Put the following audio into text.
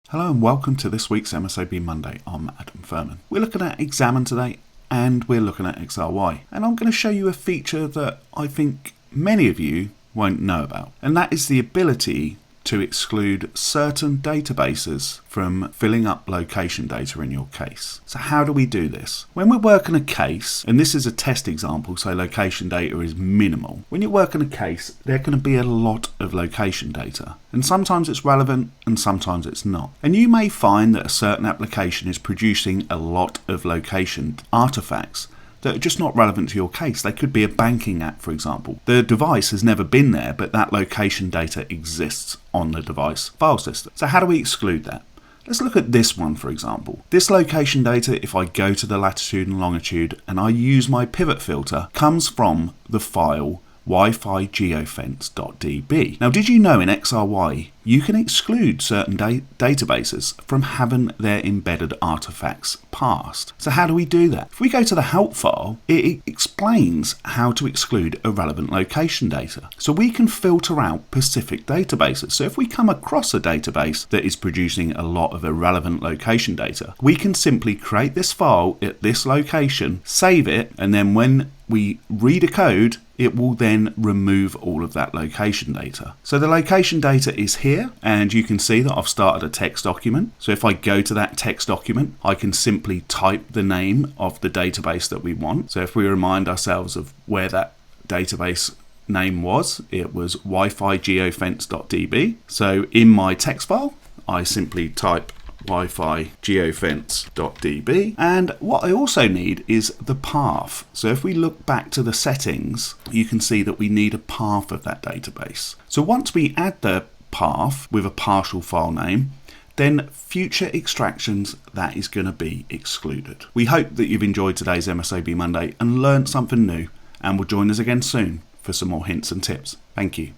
Hello and welcome to this week's MSAB Monday. I'm Adam Firman. We're looking at XAMN today and we're looking at XRY. And I'm going to show you a feature that I think many of you won't know about. And that is the ability to exclude certain databases from filling up location data in your case. So how do we do this? When we're working a case, and this is a test example, so location data is minimal. When you're working a case, there can be a lot of location data. And sometimes it's relevant and sometimes it's not. And you may find that a certain application is producing a lot of location artifacts that are just not relevant to your case. They could be a banking app, for example. The device has never been there, but that location data exists on the device file system. So how do we exclude that? Let's look at this one, for example. This location data, if I go to the latitude and longitude and I use my pivot filter, comes from the file Wi-Fi geofence.db. Now, did you know in XRY you can exclude certain databases from having their embedded artifacts parsed? So how do we do that? If we go to the help file, it explains how to exclude irrelevant location data. So we can filter out specific databases. So if we come across a database that is producing a lot of irrelevant location data, we can simply create this file at this location, save it, and then when we read a code, it will then remove all of that location data. So the location data is here, and you can see that I've started a text document. So if I go to that text document, I can simply type the name of the database that we want. So if we remind ourselves of where that database name was, it was Wi-Fi geofence.db. So in my text file, I simply type Wi-Fi geofence.db, and what I also need is the path. So if we look back to the settings, you can see that we need a path of that database. So once we add the path with a partial file name, then future extractions, that is going to be excluded. We hope that you've enjoyed today's MSAB Monday and learned something new, and will join us again soon for some more hints and tips. Thank you.